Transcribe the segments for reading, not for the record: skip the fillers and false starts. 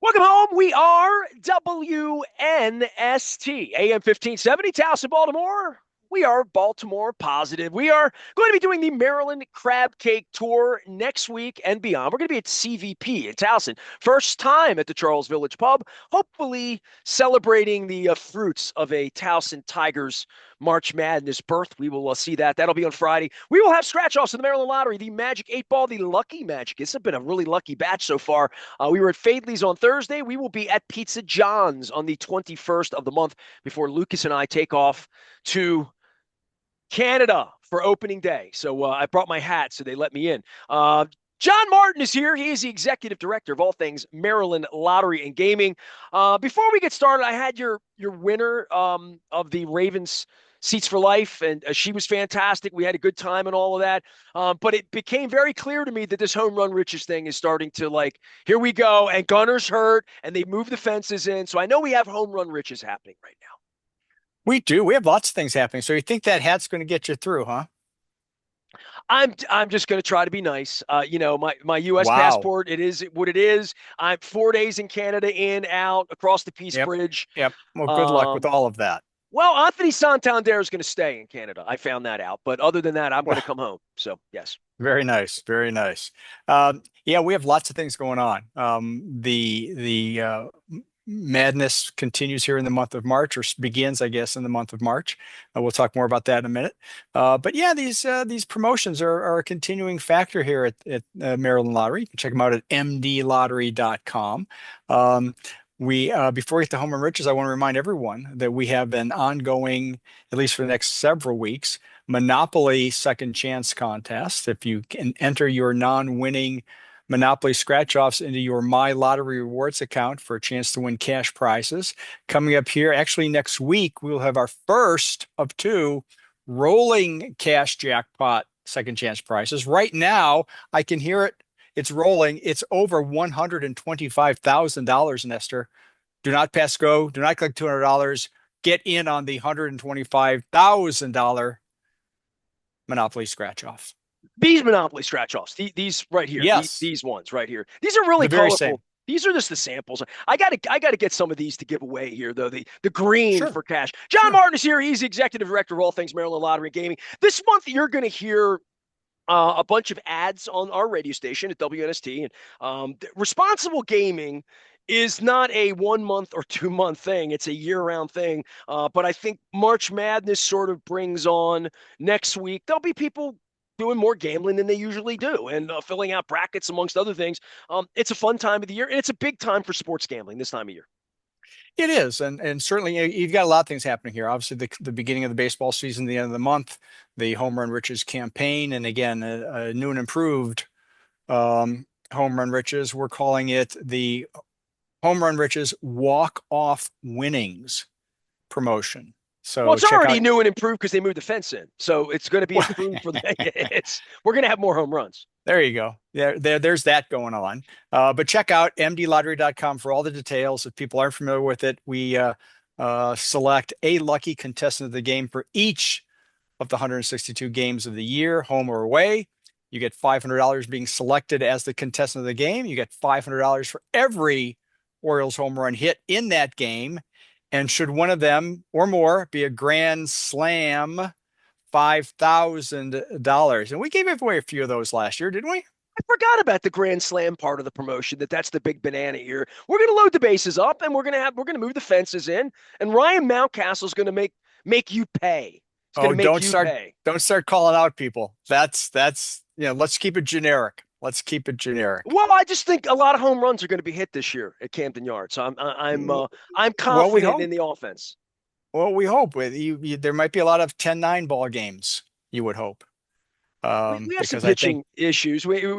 Welcome home. We are WNST, AM 1570, Towson, Baltimore. We are Baltimore positive. We are going to be doing the Maryland Crab Cake Tour next week and beyond. We're going to be at CVP in Towson. First time at the Charles Village Pub, hopefully celebrating the fruits of a Towson Tigers March Madness birth. We will see that. That'll be on Friday. We will have scratch-offs in the Maryland Lottery, the Magic 8 Ball, the Lucky Magic. It's been a really lucky batch so far. We were at Fadley's on Thursday. We will be at Pizza John's on the 21st of the month before Lucas and I take off to Canada for opening day. So I brought my hat, so they let me in. John Martin is here. He is the executive director of all things Maryland Lottery and Gaming. Before we get started, I had your winner of the Ravens Seats for Life, and she was fantastic. We had a good time and all of that. But it became very clear to me that this home run riches thing is starting to here we go. And Gunner's hurt, and they moved the fences in. So I know we have home run riches happening right now. We do. We have lots of things happening. So you think that hat's going to get you through, huh? I'm just going to try to be nice. My U.S. Wow. passport, it is what it is. I'm 4 days in Canada, in, out, across the Peace Yep. Bridge. Yep. Well, good luck with Um, all of that. well, Anthony Santander is going to stay in Canada. I found that out. But other than that, I'm going Well, to come home. So, yes. very nice. Very nice. Yeah, we have lots of things going on. The madness continues here in the month of March, or begins, I guess, in the month of March. We'll talk more about that in a minute. But yeah, these promotions are a continuing factor here at Maryland Lottery. You can check them out at mdlottery.com. We Before we get to Home and Riches, I want to remind everyone that we have an ongoing, at least for the next several weeks, Monopoly Second Chance contest. If you can enter your non-winning Monopoly scratch-offs into your My Lottery Rewards account for a chance to win cash prizes. Coming up here, actually next week, we'll have our first of two rolling cash jackpot second chance prizes. Right now, I can hear it. It's rolling. It's over $125,000, Nestor. Do not pass go. Do not click $200. Get in on the $125,000 Monopoly scratch-off. These Monopoly scratch-offs, these right here, Yes, these ones right here, these are really the very colorful. same. These are just the samples. I gotta get some of these to give away here, though. The green Sure, for cash. John sure. Martin is here. He's the executive director of all things Maryland Lottery and Gaming. This month, you're going to hear a bunch of ads on our radio station at WNST. And responsible gaming is not a 1 month or 2 month thing. It's a year-round thing. But I think March Madness sort of brings on next week. There'll be people doing more gambling than they usually do and filling out brackets amongst other things. It's a fun time of the year, and it's a big time for sports gambling this time of year. It is, and certainly you've got a lot of things happening here. Obviously, the beginning of the baseball season, the end of the month, the Home Run Riches campaign, and again, a new and improved Home Run Riches. We're calling it the Home Run Riches Walk Off Winnings promotion. Well, So it's check already out. new and improved because they moved the fence in, so it's going to be Well, improved for the. We're going to have more home runs. there you go. There's that going on. But check out mdlottery.com for all the details. If people aren't familiar with it, we select a lucky contestant of the game for each of the 162 games of the year, home or away. You get $500 being selected as the contestant of the game. You get $500 for every Orioles home run hit in that game. And should one of them or more be a grand slam, $5,000. And we gave away a few of those last year, didn't we? I forgot about the Grand Slam part of the promotion. That's the big banana here. We're going to load the bases up, and we're going to move the fences in, and Ryan Mountcastle's going to make you pay. It's going Oh, to make you pay. don't start calling out people. Let's keep it generic. Let's keep it generic. Well, I just think a lot of home runs are going to be hit this year at Camden Yards. So I'm Well, we confident in hope. the offense. Well, we hope with there might be a lot of 10-9 ball games, you would hope. We have some Because I think, pitching issues. well,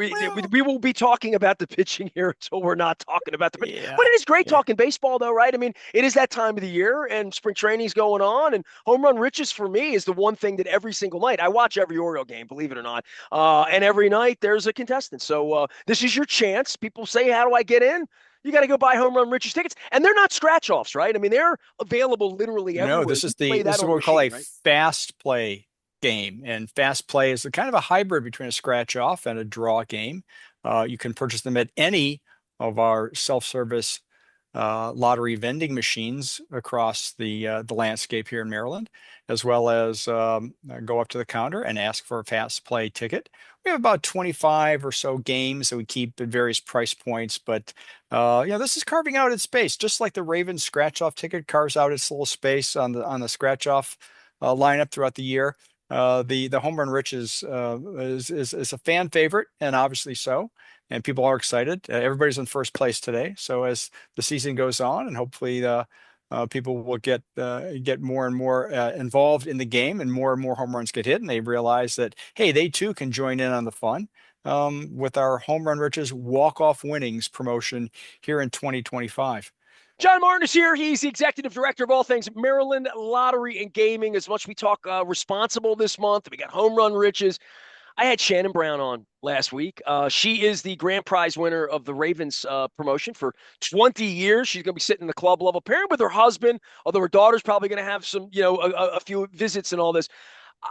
We will be talking about the pitching here until we're not talking about the pitch. But yeah, it is great yeah. talking baseball, though, right? I mean, it is that time of the year, and spring training's going on, and home run riches for me is the one thing that every single night I watch every Oriole game, believe it or not, and every night there's a contestant. So this is your chance. People say, "How do I get in?" You got to go buy home run riches tickets, and they're not scratch offs, right? I mean, they're available literally No, everywhere. You can play this that is on what the we call machine, a right? fast play game, and fast play is a kind of a hybrid between a scratch off and a draw game. You can purchase them at any of our self-service lottery vending machines across the landscape here in Maryland, as well as go up to the counter and ask for a fast play ticket. We have about 25 or so games that we keep at various price points, but this is carving out its space, just like the Ravens scratch off ticket carves out its little space on the scratch off lineup throughout the year. The Home Run Riches is a fan favorite, and obviously so. And people are excited. Everybody's in first place today. So as the season goes on, and hopefully people will get more and more involved in the game, and more home runs get hit, and they realize that hey, they too can join in on the fun with our Home Run Riches walk-off winnings promotion here in 2025. John Martin is here. He's the executive director of all things Maryland Lottery and Gaming. As much as we talk responsible this month, we got Home Run Riches. I had Shannon Brown on last week. She is the grand prize winner of the Ravens promotion for 20 years. She's going to be sitting in the club level pairing with her husband, although her daughter's probably going to have some, a few visits and all this.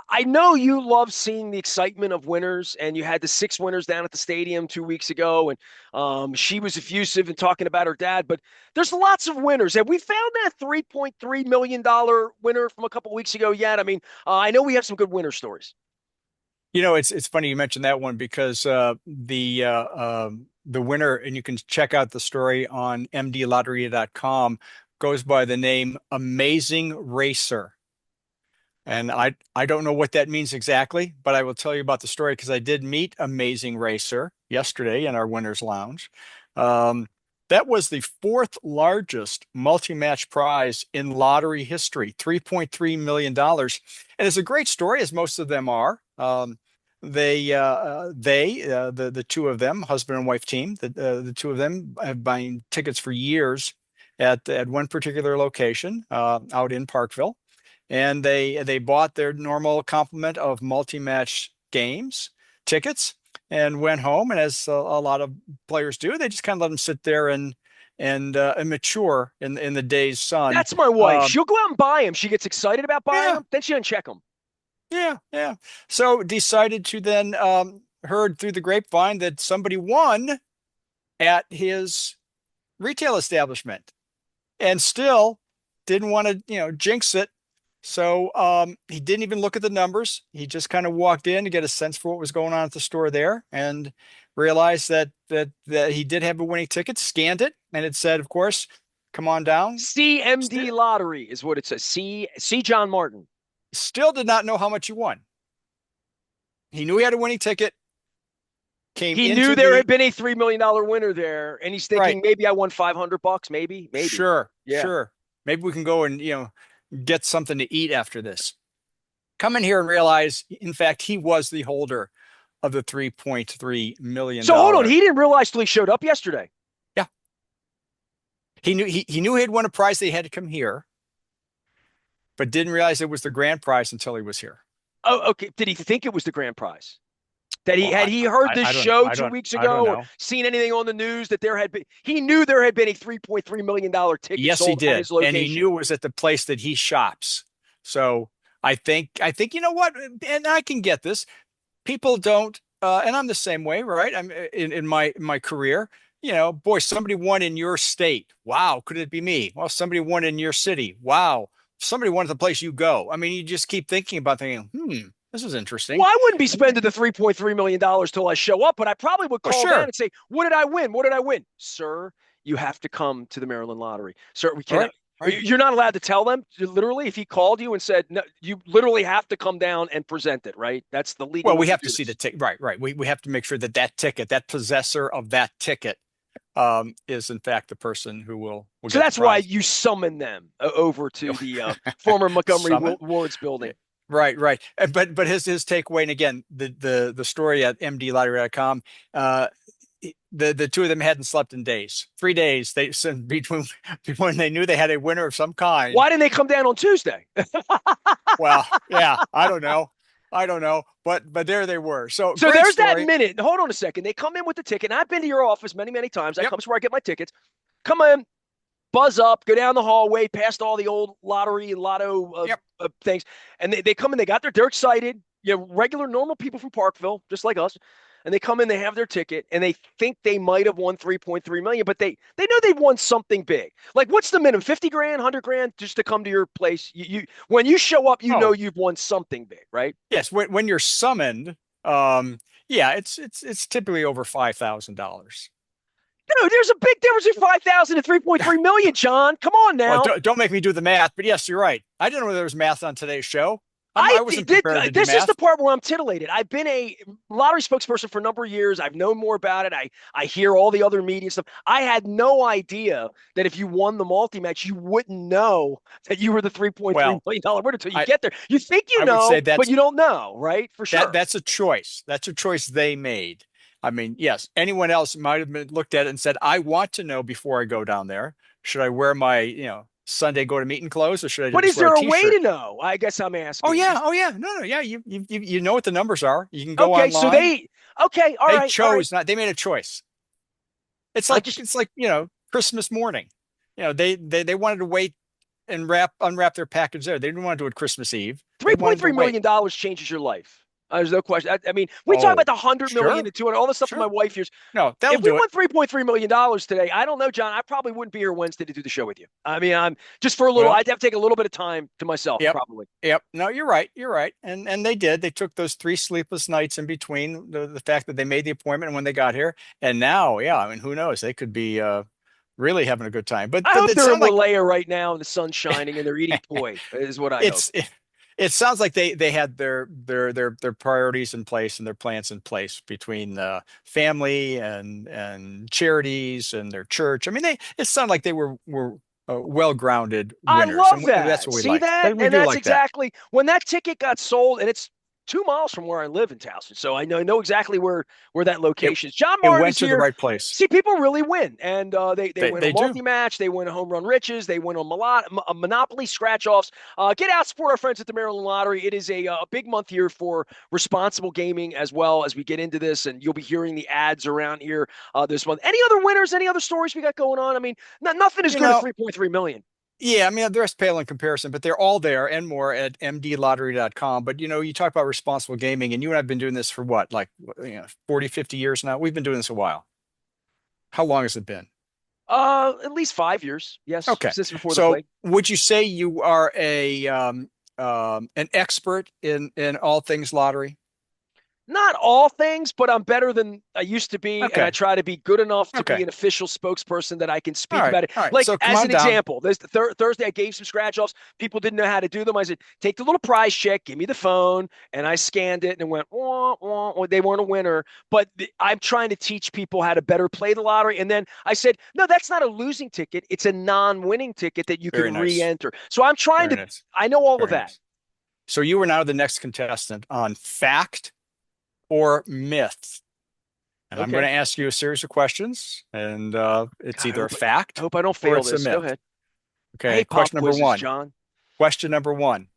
I know you love seeing the excitement of winners, and you had the 6 winners down at the stadium 2 weeks ago, and she was effusive in talking about her dad, but there's lots of winners. Have we found that $3.3 million winner from a couple weeks ago yet? I mean, I know we have some good winner stories. It's funny you mentioned that one because the winner, and you can check out the story on mdlottery.com, goes by the name Amazing Racer. And I don't know what that means exactly, but I will tell you about the story because I did meet Amazing Racer yesterday in our Winners Lounge. Um, that was the fourth largest multi-match prize in lottery history, $3.3 million. And it's a great story, as most of them are. The two of them, husband and wife team, the two of them have buying tickets for years at one particular location out in Parkville, and they bought their normal complement of multi-match games tickets and went home. And as a lot of players do, they just kind of let them sit there and mature in the day's sun. That's my wife. Um, She'll go out and buy them. She gets excited about buying yeah, them. Then she doesn't check them. yeah. So decided to then heard through the grapevine that somebody won at his retail establishment, and still didn't want to, jinx it. So he didn't even look at the numbers. He just kind of walked in to get a sense for what was going on at the store there, and realized that he did have a winning ticket, scanned it, and it said, of course, come on down. CMD St Lottery is what it says. C John Martin. Still did not know how much he won. He knew he had a winning ticket, came He knew into there the had been a $3 million winner there, and he's right. thinking maybe I won $500. Maybe. Sure, Yeah. sure. Maybe we can go and, get something to eat after this. Come in here and realize, in fact, he was the holder of the $3.3 million. So hold on. He didn't realize till he showed up yesterday. Yeah. He knew he had won a prize that he had to come here, but didn't realize it was the grand prize until he was here. Oh, okay. Did he think it was the grand prize? That he Well, had he heard this show two weeks I don't ago or know. seen anything on the news that there had been he knew there had been a $3.3 million ticket Yes, he sold at did. his And he location. knew it was at the place that he shops. So I think, you know what? And I can get this. People don't, and I'm the same way, right? I'm in my career, boy, somebody won in your state. Wow, could it be me? Well, somebody won in your city. Wow. Somebody won at the place you go. I mean, you just keep thinking about thinking, this is Well, interesting. I wouldn't be spending the $3.3 million till I show up, but I probably would Oh, call down sure. and say, "What did I win? What did I win, sir? You have to come to the Maryland Lottery, sir. We All cannot. right. All right. You're not allowed to tell them. Literally, if he called you and said, no, you literally have to come down and present it. Right? That's the legal Well, way we to have to do see the this. ticket. Right, right. We have to make sure that that ticket, that possessor of that ticket, is in fact the person who will So get the that's why prize. you summon them over to the former Montgomery Summit. Ward's building. Right, right. But his takeaway, and again, the story at mdlottery.com, the two of them hadn't slept in days. 3 days they said between when they knew they had a winner of some kind. Why didn't they come down on Tuesday? Well, yeah, I don't know. I don't know. But there they were. So So great there's that story. minute. Hold on a second. They come in with the ticket. And I've been to your office many, many times. That Yep, comes where I get my tickets. Come in, buzz up, go down the hallway, past all the old lottery and lotto yep. things. And they come in, they're excited. Regular, normal people from Parkville, just like us. and they come in, they have their ticket, and they think they might have won 3.3 million, but they know they've won something big. Like, what's the minimum? 50 grand, 100 grand just to come to your place. You when you show up, you know Oh, you've won something big, right? yes. When you're summoned, yeah, it's typically over $5,000. Dude, there's a big difference between 5,000 and 3.3 million, John. Come on Well, now. don't make me do the math, but yes, you're right. I didn't know there was math on today's show. I I wasn't did. prepared to do This is the math. part where I'm titillated. I've been a lottery spokesperson for a number of years. I've known more about it. I hear all the other media stuff. I had no idea that if you won the multi match, you wouldn't know that you were the 3.3 Well, million dollar winner until you I get there. You think you I would know, say but you don't know, right? For sure. that's a choice. That's a choice they made. I mean, yes, anyone else might have been looked at it and said, "I want to know before I go down there. Should I wear my, Sunday go to meeting clothes, or should I But just is wear a there a way to t-shirt?" know? I guess I'm Oh asking. yeah, oh yeah, no, yeah. You know what the numbers are. You can go Okay, so online. okay, all They right, all right. chose not. They made a choice. It's I'm like just Christmas morning. They wanted to wait and unwrap their package there. They didn't want to do it Christmas Eve. They wanted to $3.3 wait. million dollars changes your life. There's no question. I mean, we talk about Oh, the 100 million sure, and 200, all the stuff that my sure. wife hears. No, that'll If we do it. won $3.3 million today, I don't know, John. I probably wouldn't be here Wednesday to do the show with you. I mean, I'm just for a little, Well, I'd have to take a little bit of time to myself, yep. probably. Yep. No, you're right. You're right. And they did. They took those three sleepless nights in between the fact that they made the appointment and when they got here. And now, yeah, I mean, who knows? They could be really having a good time. But I but hope it they're in sounds like Walleya right now and the sun's shining and they're eating poi, is what I hope. it's it sounds like they had their priorities in place and their plans in place between family and charities and their church. I mean, it sounded like they were well-grounded I winners, love and that's that. what we See like. that? That we And do that's like that. exactly when that ticket got sold, and it's 2 miles from where I live in Towson. So I know exactly where that It location is. John it Martin went is to the here. right place. See, people really win, and they win They on do. multi-match, they win on home run riches, they win on Monopoly scratch-offs. Get out, support our friends at the Maryland Lottery. It is a big month here for responsible gaming as well as we get into this, and you'll be hearing the ads around here this month. Any other winners? Any other stories we got going on? I mean, nothing as You good as know, 3.3 million. yeah, I mean, the rest pale in comparison, but they're all there and more at mdlottery.com. But you talk about responsible gaming, and you and I've been doing this for what, like 40, 50 years now. We've been doing this a while. How long has it been? At least 5 years. Yes, Okay. since before the So plague. would you say you are an expert in all things lottery? Not all things, but I'm better than I used to be, and I Okay. try to be good enough to be Okay. an official spokesperson that I can All speak right. about it. All right. Like So come as on an down. example, this Thursday I gave some scratch offs. People didn't know how to do them. I said, "Take the little prize check, give me the phone," and I scanned it and it went, wah, wah, wah. They weren't a winner, but I'm trying to teach people how to better play the lottery. And then I said, "No, that's not a losing ticket. It's a non-winning ticket that you Very can nice. re-enter." So I'm trying Very to. nice. I know all of Very that. nice. So you are now the next contestant on fact or myth. And I'm going Okay. to ask you a series of questions, and it's God, either a I fact hope I don't or fail it's a this. Go myth. ahead. I Okay. hate pop Question number quizzes, one. John. Question number one.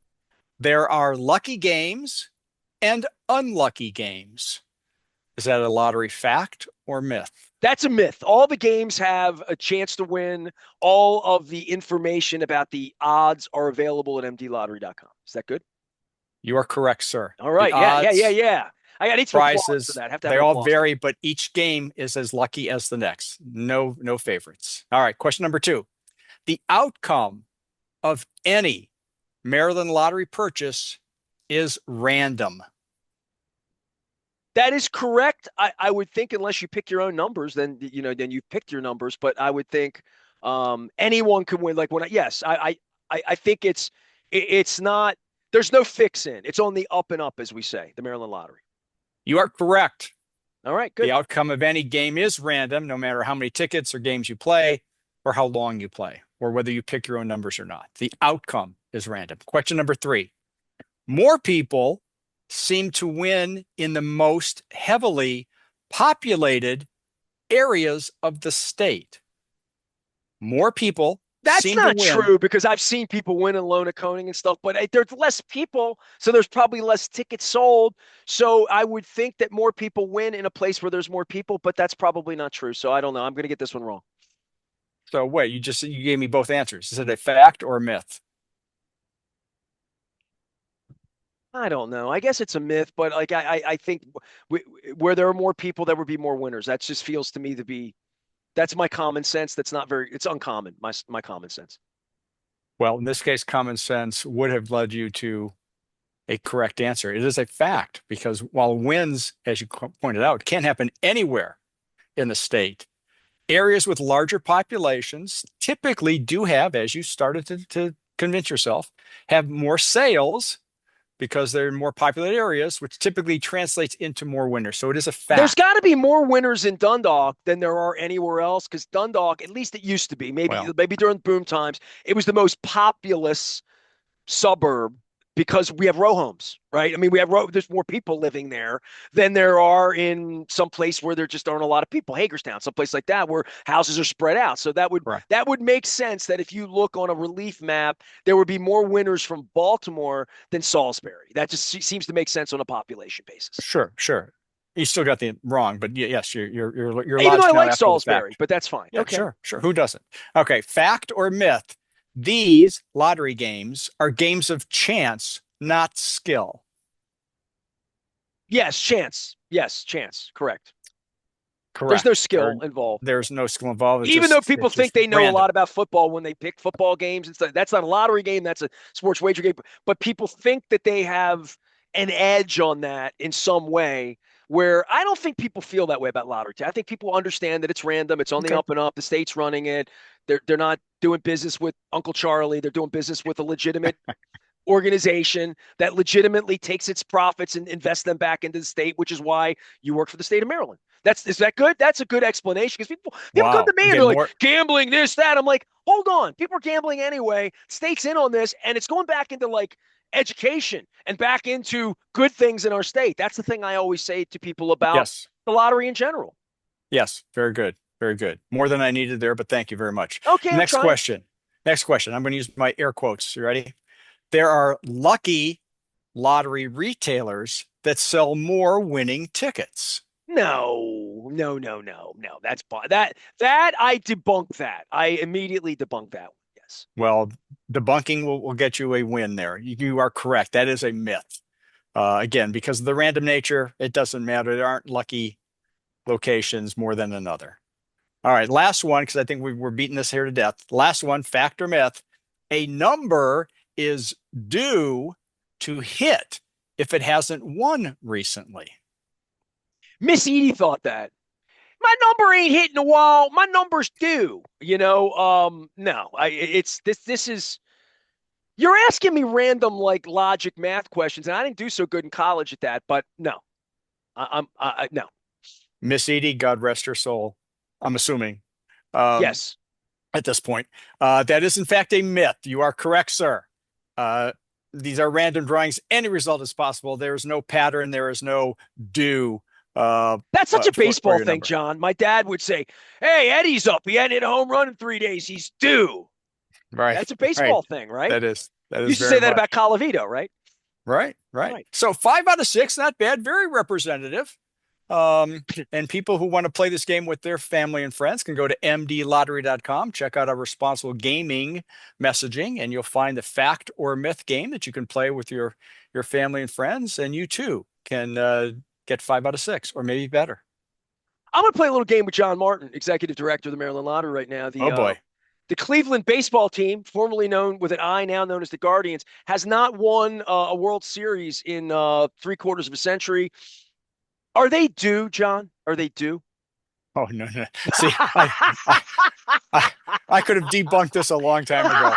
There are lucky games and unlucky games. Is that a lottery fact or myth? That's a myth. All the games have a chance to win. All of the information about the odds are available at mdlottery.com. Is that good? You are correct, sir. All The right. Yeah, yeah, yeah, odds, yeah. I need some applause for prizes, that. I have to have they an all applause vary, but each game is as lucky as the next. No favorites. All right. Question number two. The outcome of any Maryland lottery purchase is random. That is correct. I would think unless you pick your own numbers, then you've picked your numbers. But I would think anyone can win. Like yes, I think it's not. There's no fix in. It's on the up and up, as we say, the Maryland Lottery. You are correct. All right, The good. outcome of any game is random, no matter how many tickets or games you play, or how long you play, or whether you pick your own numbers or not. The outcome is random. Question number three. More people seem to win in the most heavily populated areas of the state. More people That's seem to not win. true because I've seen people win in Lona Coning and stuff, but there's less people, so there's probably less tickets sold. So I would think that more people win in a place where there's more people, but that's probably not true. So I don't know. I'm going to get this one wrong. So wait, you gave me both answers. Is it a fact or a myth? I don't know. I guess it's a myth, but like I think w where there are more people, there would be more winners. That just feels to me to be that's my common sense. That's not very. It's uncommon. My common sense. Well, in this case, common sense would have led you to a correct answer. It is a fact because while wins, as you pointed out, can happen anywhere in the state, areas with larger populations typically do have, as you started to convince yourself, have more sales because they're in more populated areas, which typically translates into more winners. So it is a There's fact. got to be more winners in Dundalk than there are anywhere else because Dundalk, at least it used to be, Well, maybe during boom times, it was the most populous suburb because we have row homes, right? I mean, there's more people living there than there are in some place where there just aren't a lot of people. Hagerstown, some place like that, where houses are spread out. So correct. that would make sense that if you look on a relief map, there would be more winners from Baltimore than Salisbury. That just seems to make sense on a population basis. Sure, sure. You still got the wrong, but yes, your Even though I logic now like after the Salisbury, fact. but that's fine. Yeah, Okay. sure, sure. Who doesn't? Okay, fact or myth? These lottery games are games of chance, not skill. Yes, chance. Yes, chance. Correct. There's no Correct. skill involved. There's no skill involved. Even though people It's think just they know a lot random. about football when they pick football games and stuff, that's not a lottery game. That's a sports wager game. But people think that they have an edge on that in some way. Where I don't think people feel that way about lottery. I think people understand that it's random. It's on the Okay. up and up. The state's running it. They're not doing business with Uncle Charlie. They're doing business with a legitimate organization that legitimately takes its profits and invests them back into the state, which is why you work for the state of Maryland. Is that good? That's a good explanation because people come Wow. to me and they're Again, like more. gambling this that. I'm like, hold on, people are gambling anyway. State's in on this, and it's going back into like education and back into good things in our state. That's the thing I always say to people about Yes. the lottery in general. Yes. Very good. Very good. More than I needed there, but thank you very much. Okay, I'm Next trying. question. Next question. I'm going to use my air quotes. You ready? There are lucky lottery retailers that sell more winning tickets. No, no, no, no, no. That I debunk that. I immediately debunk that one. Yes. Well, debunking will get you a win there. You are correct. That is a myth. Again, because of the random nature, it doesn't matter. There aren't lucky locations more than another. All right, last one, because I think we're beating this here to death. Last one, fact or myth. A number is due to hit if it hasn't won recently. Miss Edie thought that. My number ain't hitting the wall. My number's due. No. It's this is you're asking me random like logic math questions, and I didn't do so good in college at that, but no. No. Miss Edie, God rest her soul, I'm assuming, um, Yes. at this point. That is, in fact, a myth. You are correct, sir. Uh, these are random drawings. Any result is possible. There is no pattern. There is no due That's such a for baseball your thing, number. John. My dad would say, "Hey, Eddie's up. He hadn't hit a home run in 3 days. He's due." Right, That's a right. baseball thing, right? That You is used to say very that about much Colavito, right? right, right. Right. So 5 out of 6, not bad. Very representative. And people who want to play this game with their family and friends can go to mdlottery.com, check out our responsible gaming messaging, and you'll find the fact or myth game that you can play with your family and friends, and you too can get 5 out of 6 or maybe better. I'm going to play a little game with John Martin, executive director of the Maryland Lottery right now. Oh boy. The Cleveland baseball team, formerly known with an I, now known as the Guardians, has not won a World Series in 3/4 of a century. Are they due, John? Are they due? Oh no, no. See, I, I could have debunked this a long time ago.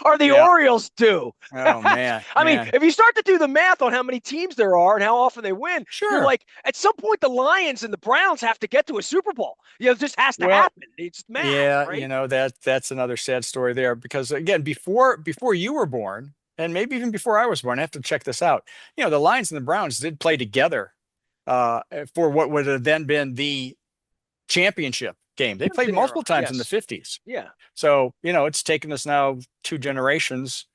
Are the Yeah. Orioles due? Oh man, I mean, man. if you start to do the math on how many teams there are and how often they win, you're Sure. like, at some point, the Lions and the Browns have to get to a Super Bowl. It just has to Well, happen. It's math, yeah, right? that's another sad story there because again, before you were born, and maybe even before I was born, I have to check this out. The Lions and the Browns did play together for what would have then been the championship game. They played Clemson era. multiple times in the Yes. 50s. Yeah. So, it's taken us now 2 generations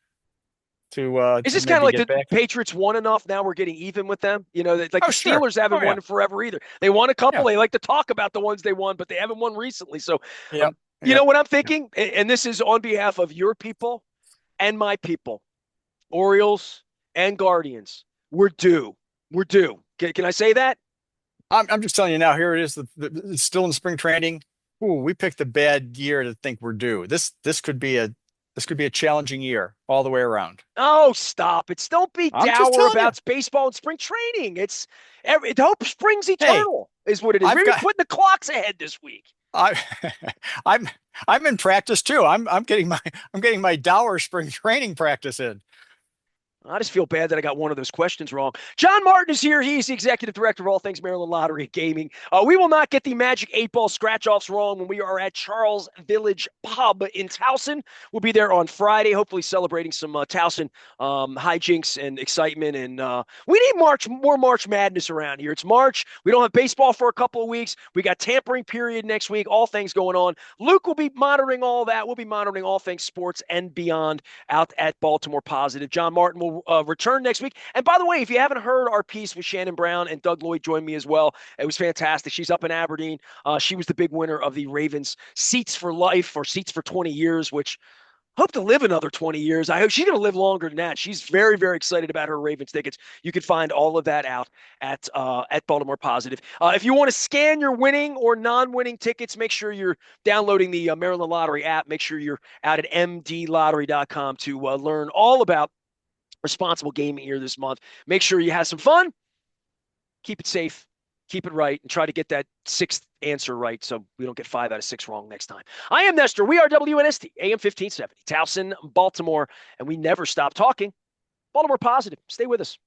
Is to this kind of maybe like get the back there. Patriots won enough? Now we're getting even with them. Like Oh, the sure. Steelers Oh haven't yeah. won in forever either. They won a couple. Yeah. They like to talk about the ones they won, but they haven't won recently. So, Yep. you know Yep. what I'm Yep. thinking? And this is on behalf of your people and my people. Orioles, and Guardians. We're due. We're due. Can I say that? I'm just telling you now. Here it is. It's still in spring training. Ooh, we picked a bad year to think we're due. This could be a challenging year all the way around. Oh, stop. It's don't be I'm just dour telling you. about baseball and spring training. Hope springs Hey, eternal is what it is. I've Maybe got putting the clocks ahead this week. I I'm I'm in practice too. I'm getting my Dower spring training practice in. I just feel bad that I got one of those questions wrong. John Martin is here. He's the executive director of all things Maryland Lottery and Gaming. We will not get the Magic 8 Ball scratch offs wrong when we are at Charles Village Pub in Towson. We'll be there on Friday, hopefully celebrating some Towson hijinks and excitement. And we need more March Madness around here. It's March. We don't have baseball for a couple of weeks. We got tampering period next week. All things going on. Luke will be monitoring all that. We'll be monitoring all things sports and beyond out at Baltimore Positive. John Martin will return next week. And by the way, if you haven't heard our piece with Shannon Brown, and Doug Lloyd joined me as well, it was fantastic. She's up in Aberdeen. She was the big winner of the Ravens Seats for Life or Seats for 20 Years, which hope to live another 20 years. I hope she's going to live longer than that. She's very, very excited about her Ravens tickets. You can find all of that out at Baltimore Positive. If you want to scan your winning or non-winning tickets, make sure you're downloading the Maryland Lottery app. Make sure you're out at mdlottery.com to learn all about responsible gaming here this month. Make sure you have some fun, keep it safe, keep it right, and try to get that sixth answer right so we don't get 5 out of 6 wrong next time. I am Nestor. We are WNST, AM 1570, Towson, Baltimore, and we never stop talking. Baltimore Positive. Stay with us.